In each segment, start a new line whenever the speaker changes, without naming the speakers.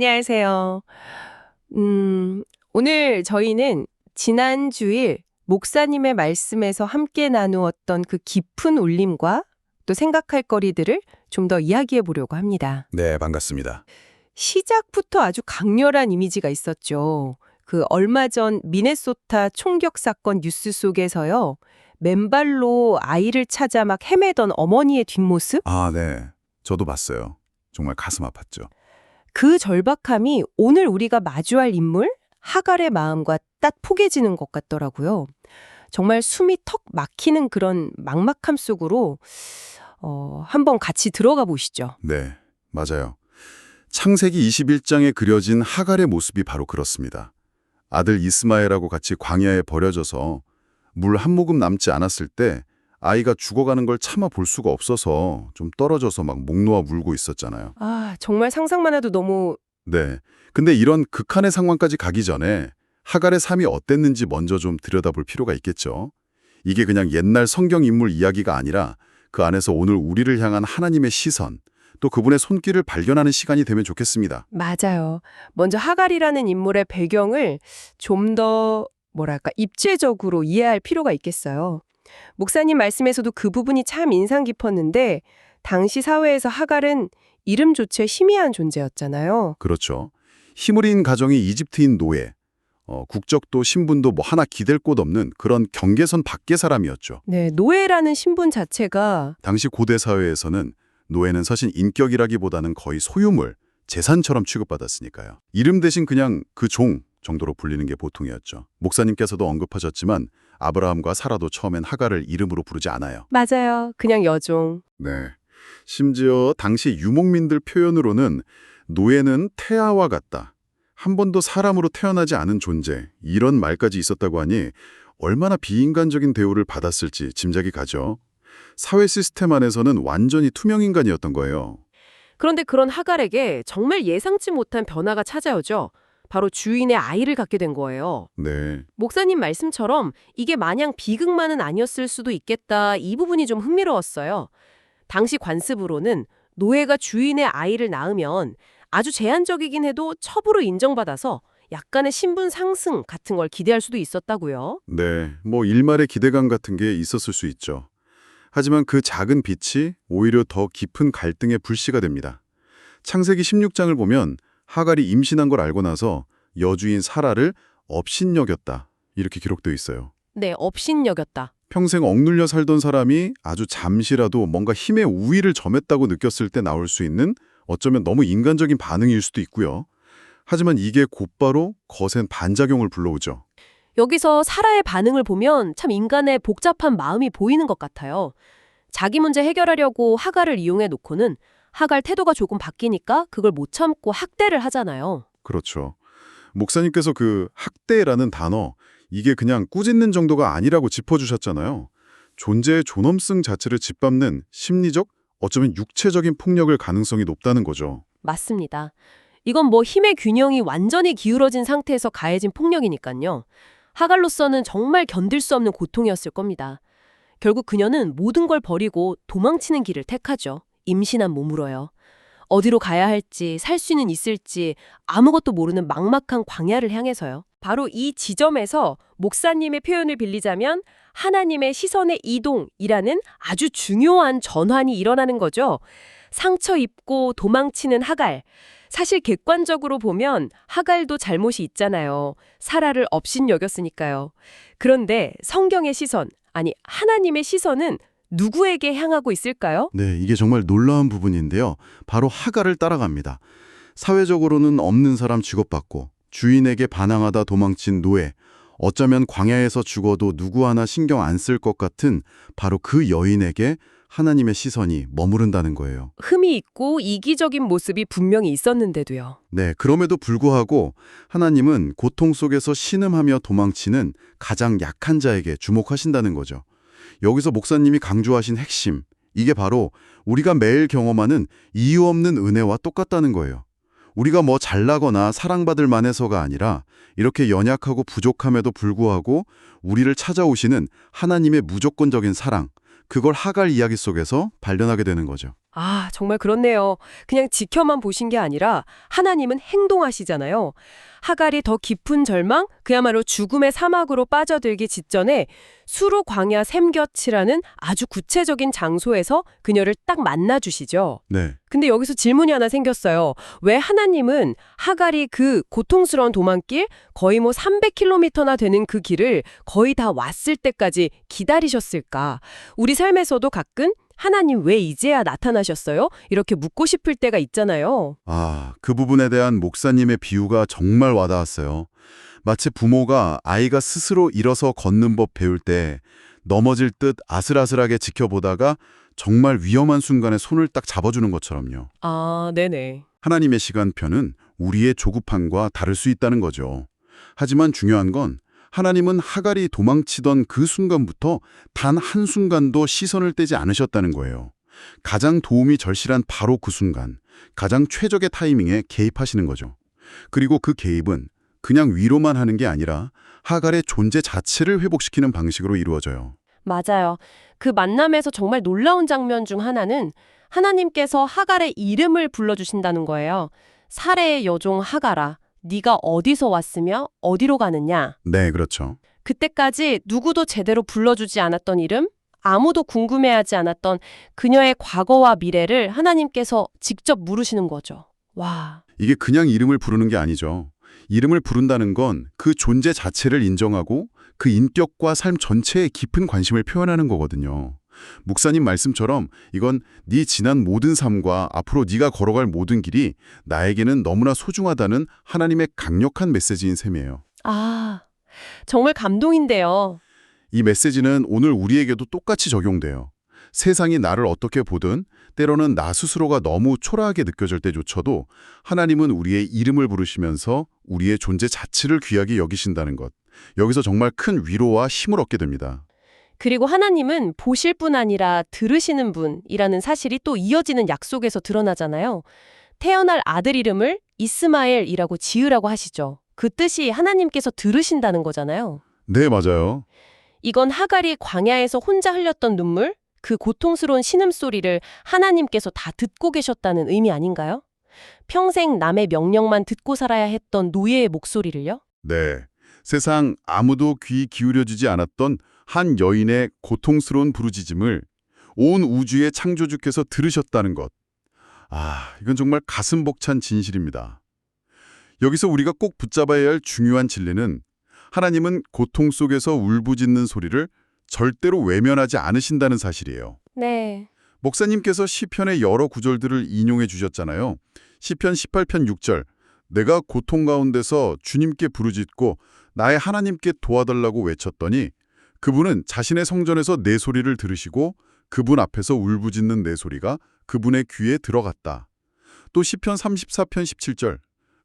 안녕하세요. 오늘 저희는 지난 주일 목사님의 말씀에서 함께 나누었던 그 깊은 울림과 또 생각할 거리들을 좀 더 이야기해 보려고 합니다.
네, 반갑습니다.
시작부터 아주 강렬한 이미지가 있었죠. 그 얼마 전 미네소타 총격 사건 뉴스 속에서요. 맨발로 아이를 찾아 막 헤매던 어머니의 뒷모습?
네. 저도 봤어요. 정말 가슴 아팠죠.
그 절박함이 오늘 우리가 마주할 인물 하갈의 마음과 딱 포개지는 것 같더라고요. 정말 숨이 턱 막히는 그런 막막함 속으로 한번 같이 들어가 보시죠.
네, 맞아요. 창세기 21장에 그려진 하갈의 모습이 바로 그렇습니다. 아들 이스마엘하고 같이 광야에 버려져서 물 한 모금 남지 않았을 때 아이가 죽어가는 걸 참아 볼 수가 없어서 좀 떨어져서 막 목 놓아 울고 있었잖아요.
정말 상상만 해도 너무
네. 근데 이런 극한의 상황까지 가기 전에 하갈의 삶이 어땠는지 먼저 좀 들여다볼 필요가 있겠죠. 이게 그냥 옛날 성경 인물 이야기가 아니라 그 안에서 오늘 우리를 향한 하나님의 시선, 또 그분의 손길을 발견하는 시간이 되면 좋겠습니다.
맞아요. 먼저 하갈이라는 인물의 배경을 좀 더 입체적으로 이해할 필요가 있겠어요. 목사님 말씀에서도 그 부분이 참 인상 깊었는데 당시 사회에서 하갈은 이름조차 희미한 존재였잖아요.
그렇죠. 히브리인 가정이 이집트인 노예, 국적도 신분도 뭐 하나 기댈 곳 없는 그런 경계선 밖의 사람이었죠.
네, 노예라는 신분 자체가
당시 고대 사회에서는 노예는 사실 인격이라기보다는 거의 소유물, 재산처럼 취급받았으니까요. 이름 대신 그냥 그 종 정도로 불리는 게 보통이었죠. 목사님께서도 언급하셨지만 아브라함과 사라도 처음엔 하갈을 이름으로 부르지 않아요.
맞아요. 그냥 여종.
네. 심지어 당시 유목민들 표현으로는 노예는 태아와 같다. 한 번도 사람으로 태어나지 않은 존재. 이런 말까지 있었다고 하니 얼마나 비인간적인 대우를 받았을지 짐작이 가죠. 사회 시스템 안에서는 완전히 투명 인간이었던 거예요.
그런데 그런 하갈에게 정말 예상치 못한 변화가 찾아오죠. 바로 주인의 아이를 갖게 된 거예요.
네.
목사님 말씀처럼 이게 마냥 비극만은 아니었을 수도 있겠다. 이 부분이 좀 흥미로웠어요. 당시 관습으로는 노예가 주인의 아이를 낳으면 아주 제한적이긴 해도 첩으로 인정받아서 약간의 신분 상승 같은 걸 기대할 수도 있었다고요.
네. 뭐 일말의 기대감 같은 게 있었을 수 있죠. 하지만 그 작은 빛이 오히려 더 깊은 갈등의 불씨가 됩니다. 창세기 16장을 보면 하갈이 임신한 걸 알고 나서 여주인 사라를 업신여겼다. 이렇게 기록되어 있어요.
네, 업신여겼다.
평생 억눌려 살던 사람이 아주 잠시라도 뭔가 힘의 우위를 점했다고 느꼈을 때 나올 수 있는 어쩌면 너무 인간적인 반응일 수도 있고요. 하지만 이게 곧바로 거센 반작용을 불러오죠.
여기서 사라의 반응을 보면 참 인간의 복잡한 마음이 보이는 것 같아요. 자기 문제 해결하려고 하갈을 이용해 놓고는 하갈 태도가 조금 바뀌니까 그걸 못 참고 학대를 하잖아요.
그렇죠. 목사님께서 그 학대라는 단어, 이게 그냥 꾸짖는 정도가 아니라고 짚어주셨잖아요. 존재의 존엄성 자체를 짓밟는 심리적, 어쩌면 육체적인 폭력일 가능성이 높다는 거죠.
맞습니다. 이건 뭐 힘의 균형이 완전히 기울어진 상태에서 가해진 폭력이니까요. 하갈로서는 정말 견딜 수 없는 고통이었을 겁니다. 결국 그녀는 모든 걸 버리고 도망치는 길을 택하죠. 임신한 몸으로요. 어디로 가야 할지, 살 수는 있을지 아무것도 모르는 막막한 광야를 향해서요. 바로 이 지점에서 목사님의 표현을 빌리자면 하나님의 시선의 이동이라는 아주 중요한 전환이 일어나는 거죠. 상처 입고 도망치는 하갈. 사실 객관적으로 보면 하갈도 잘못이 있잖아요. 사라를 업신여겼으니까요. 그런데 성경의 시선, 아니 하나님의 시선은 누구에게 향하고 있을까요?
네, 이게 정말 놀라운 부분인데요. 바로 하갈을 따라갑니다. 사회적으로는 없는 사람 취급받고 주인에게 반항하다 도망친 노예, 어쩌면 광야에서 죽어도 누구 하나 신경 안 쓸 것 같은 바로 그 여인에게 하나님의 시선이 머무른다는 거예요.
흠이 있고 이기적인 모습이 분명히 있었는데도요.
네, 그럼에도 불구하고 하나님은 고통 속에서 신음하며 도망치는 가장 약한 자에게 주목하신다는 거죠. 여기서 목사님이 강조하신 핵심, 이게 바로 우리가 매일 경험하는 이유 없는 은혜와 똑같다는 거예요. 우리가 뭐 잘나거나 사랑받을 만해서가 아니라 이렇게 연약하고 부족함에도 불구하고 우리를 찾아오시는 하나님의 무조건적인 사랑, 그걸 하갈 이야기 속에서 발견하게 되는 거죠.
아, 정말 그렇네요. 그냥 지켜만 보신 게 아니라 하나님은 행동하시잖아요. 하갈이 더 깊은 절망, 그야말로 죽음의 사막으로 빠져들기 직전에 수르 광야 샘곁이라는 아주 구체적인 장소에서 그녀를 딱 만나주시죠.
네.
근데 여기서 질문이 하나 생겼어요. 왜 하나님은 하갈이 그 고통스러운 도망길, 거의 뭐 300km나 되는 그 길을 거의 다 왔을 때까지 기다리셨을까? 우리 삶에서도 가끔 하나님 왜 이제야 나타나셨어요? 이렇게 묻고 싶을 때가 있잖아요.
아, 그 부분에 대한 목사님의 비유가 정말 와닿았어요. 마치 부모가 아이가 스스로 일어서 걷는 법 배울 때 넘어질 듯 아슬아슬하게 지켜보다가 정말 위험한 순간에 손을 딱 잡아주는 것처럼요.
아, 네네.
하나님의 시간표는 우리의 조급함과 다를 수 있다는 거죠. 하지만 중요한 건 하나님은 하갈이 도망치던 그 순간부터 단 한순간도 시선을 떼지 않으셨다는 거예요. 가장 도움이 절실한 바로 그 순간, 가장 최적의 타이밍에 개입하시는 거죠. 그리고 그 개입은 그냥 위로만 하는 게 아니라 하갈의 존재 자체를 회복시키는 방식으로 이루어져요.
맞아요. 그 만남에서 정말 놀라운 장면 중 하나는 하나님께서 하갈의 이름을 불러주신다는 거예요. 사레의 여종 하갈아, 네가 어디서 왔으며 어디로 가느냐.
네, 그렇죠.
그때까지 누구도 제대로 불러주지 않았던 이름, 아무도 궁금해하지 않았던 그녀의 과거와 미래를 하나님께서 직접 물으시는 거죠. 와.
이게 그냥 이름을 부르는 게 아니죠. 이름을 부른다는 건 그 존재 자체를 인정하고 그 인격과 삶 전체에 깊은 관심을 표현하는 거거든요. 목사님 말씀처럼 이건 네 지난 모든 삶과 앞으로 네가 걸어갈 모든 길이 나에게는 너무나 소중하다는 하나님의 강력한 메시지인 셈이에요.
아, 정말 감동인데요.
이 메시지는 오늘 우리에게도 똑같이 적용돼요. 세상이 나를 어떻게 보든 때로는 나 스스로가 너무 초라하게 느껴질 때조차도 하나님은 우리의 이름을 부르시면서 우리의 존재 자체를 귀하게 여기신다는 것. 여기서 정말 큰 위로와 힘을 얻게 됩니다.
그리고 하나님은 보실 뿐 아니라 들으시는 분이라는 사실이 또 이어지는 약속에서 드러나잖아요. 태어날 아들 이름을 이스마엘이라고 지으라고 하시죠. 그 뜻이 하나님께서 들으신다는 거잖아요.
네, 맞아요.
이건 하갈이 광야에서 혼자 흘렸던 눈물, 그 고통스러운 신음소리를 하나님께서 다 듣고 계셨다는 의미 아닌가요? 평생 남의 명령만 듣고 살아야 했던 노예의 목소리를요?
네. 세상 아무도 귀 기울여주지 않았던 한 여인의 고통스러운 부르짖음을 온 우주의 창조주께서 들으셨다는 것. 아, 이건 정말 가슴 벅찬 진실입니다. 여기서 우리가 꼭 붙잡아야 할 중요한 진리는 하나님은 고통 속에서 울부짖는 소리를 절대로 외면하지 않으신다는 사실이에요.
네.
목사님께서 시편의 여러 구절들을 인용해 주셨잖아요. 시편 18편 6절, 내가 고통 가운데서 주님께 부르짖고 나의 하나님께 도와달라고 외쳤더니 그분은 자신의 성전에서 내 소리를 들으시고 그분 앞에서 울부짖는 내 소리가 그분의 귀에 들어갔다. 또 시편 34편 17절,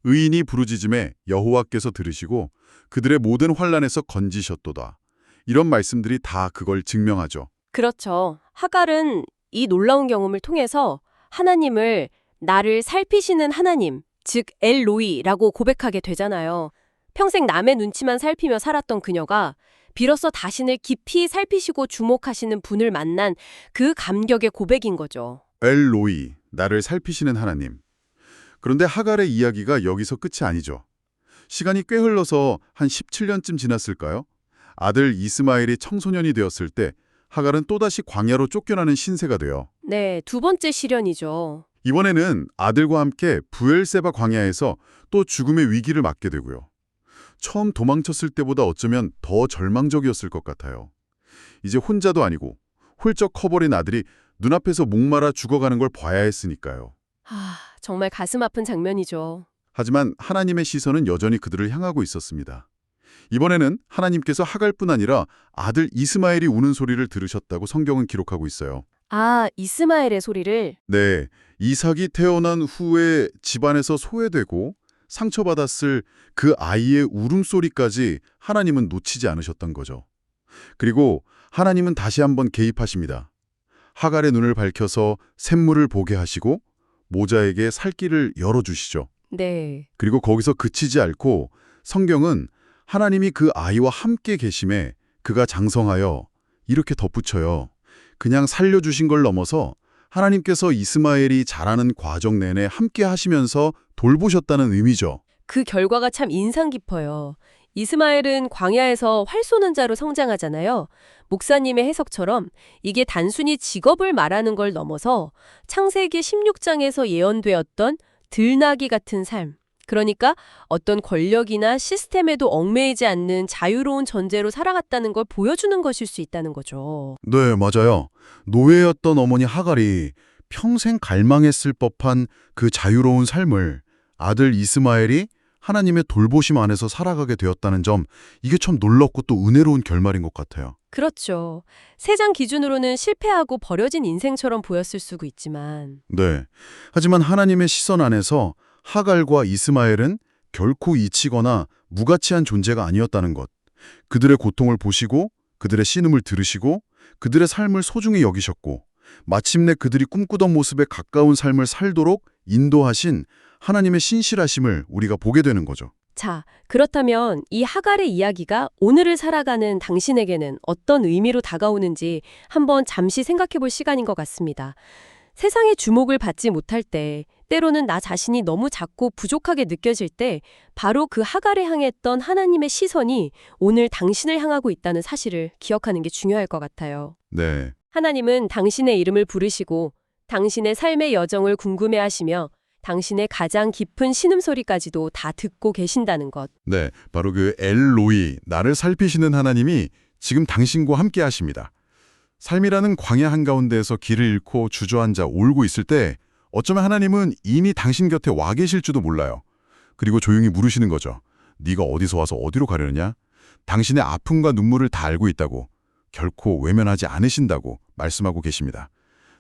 의인이 부르짖음에 여호와께서 들으시고 그들의 모든 환난에서 건지셨도다. 이런 말씀들이 다 그걸 증명하죠.
그렇죠. 하갈은 이 놀라운 경험을 통해서 하나님을 나를 살피시는 하나님, 즉 엘로이라고 고백하게 되잖아요. 평생 남의 눈치만 살피며 살았던 그녀가 비로소 자신을 깊이 살피시고 주목하시는 분을 만난 그 감격의 고백인 거죠.
엘로이, 나를 살피시는 하나님. 그런데 하갈의 이야기가 여기서 끝이 아니죠. 시간이 꽤 흘러서 한 17년쯤 지났을까요? 아들 이스마엘이 청소년이 되었을 때 하갈은 또다시 광야로 쫓겨나는 신세가 돼요.
네, 두 번째 시련이죠.
이번에는 아들과 함께 부엘세바 광야에서 또 죽음의 위기를 맞게 되고요. 처음 도망쳤을 때보다 어쩌면 더 절망적이었을 것 같아요. 이제 혼자도 아니고 훌쩍 커버린 아들이 눈앞에서 목마라 죽어가는 걸 봐야 했으니까요.
정말 가슴 아픈 장면이죠.
하지만 하나님의 시선은 여전히 그들을 향하고 있었습니다. 이번에는 하나님께서 하갈뿐 아니라 아들 이스마엘이 우는 소리를 들으셨다고 성경은 기록하고 있어요.
아, 이스마엘의 소리를.
네, 이삭이 태어난 후에 집안에서 소외되고 상처받았을 그 아이의 울음소리까지 하나님은 놓치지 않으셨던 거죠. 그리고 하나님은 다시 한번 개입하십니다. 하갈의 눈을 밝혀서 샘물을 보게 하시고 모자에게 살 길을 열어주시죠.
네.
그리고 거기서 그치지 않고 성경은 하나님이 그 아이와 함께 계심에 그가 장성하여 이렇게 덧붙여요. 그냥 살려주신 걸 넘어서 하나님께서 이스마엘이 자라는 과정 내내 함께 하시면서 돌보셨다는 의미죠.
그 결과가 참 인상 깊어요. 이스마엘은 광야에서 활 쏘는 자로 성장하잖아요. 목사님의 해석처럼 이게 단순히 직업을 말하는 걸 넘어서 창세기 16장에서 예언되었던 들나귀 같은 삶. 그러니까 어떤 권력이나 시스템에도 얽매이지 않는 자유로운 존재로 살아갔다는 걸 보여주는 것일 수 있다는 거죠.
네, 맞아요. 노예였던 어머니 하갈이 평생 갈망했을 법한 그 자유로운 삶을 아들 이스마엘이 하나님의 돌보심 안에서 살아가게 되었다는 점, 이게 참 놀랍고 또 은혜로운 결말인 것 같아요.
그렇죠. 세상 기준으로는 실패하고 버려진 인생처럼 보였을 수도 있지만
네. 하지만 하나님의 시선 안에서 하갈과 이스마엘은 결코 잊히거나 무가치한 존재가 아니었다는 것. 그들의 고통을 보시고 그들의 신음을 들으시고 그들의 삶을 소중히 여기셨고 마침내 그들이 꿈꾸던 모습에 가까운 삶을 살도록 인도하신 하나님의 신실하심을 우리가 보게 되는 거죠.
자, 그렇다면 이 하갈의 이야기가 오늘을 살아가는 당신에게는 어떤 의미로 다가오는지 한번 잠시 생각해 볼 시간인 것 같습니다. 세상의 주목을 받지 못할 때, 때로는 나 자신이 너무 작고 부족하게 느껴질 때 바로 그 하갈을 향했던 하나님의 시선이 오늘 당신을 향하고 있다는 사실을 기억하는 게 중요할 것 같아요.
네.
하나님은 당신의 이름을 부르시고 당신의 삶의 여정을 궁금해하시며 당신의 가장 깊은 신음소리까지도 다 듣고 계신다는 것.
네, 바로 그 엘로이, 나를 살피시는 하나님이 지금 당신과 함께 하십니다. 삶이라는 광야 한가운데에서 길을 잃고 주저앉아 울고 있을 때 어쩌면 하나님은 이미 당신 곁에 와 계실지도 몰라요. 그리고 조용히 물으시는 거죠. 네가 어디서 와서 어디로 가려느냐? 당신의 아픔과 눈물을 다 알고 있다고, 결코 외면하지 않으신다고 말씀하고 계십니다.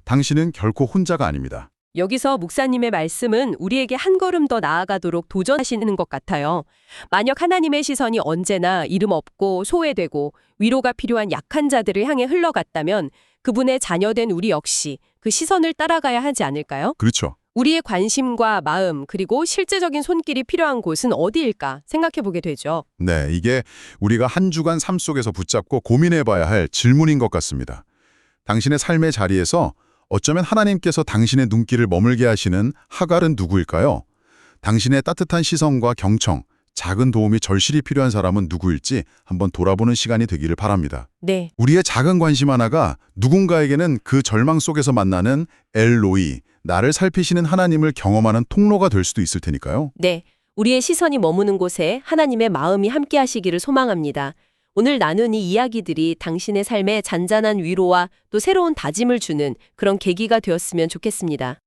당신은 결코 혼자가 아닙니다.
여기서 목사님의 말씀은 우리에게 한 걸음 더 나아가도록 도전하시는 것 같아요. 만약 하나님의 시선이 언제나 이름 없고 소외되고 위로가 필요한 약한 자들을 향해 흘러갔다면 그분의 자녀된 우리 역시 그 시선을 따라가야 하지 않을까요?
그렇죠.
우리의 관심과 마음 그리고 실제적인 손길이 필요한 곳은 어디일까 생각해 보게 되죠.
네, 이게 우리가 한 주간 삶 속에서 붙잡고 고민해봐야 할 질문인 것 같습니다. 당신의 삶의 자리에서 어쩌면 하나님께서 당신의 눈길을 머물게 하시는 하갈은 누구일까요? 당신의 따뜻한 시선과 경청, 작은 도움이 절실히 필요한 사람은 누구일지 한번 돌아보는 시간이 되기를 바랍니다.
네.
우리의 작은 관심 하나가 누군가에게는 그 절망 속에서 만나는 엘로이, 나를 살피시는 하나님을 경험하는 통로가 될 수도 있을 테니까요.
네. 우리의 시선이 머무는 곳에 하나님의 마음이 함께 하시기를 소망합니다. 오늘 나눈 이 이야기들이 당신의 삶에 잔잔한 위로와 또 새로운 다짐을 주는 그런 계기가 되었으면 좋겠습니다.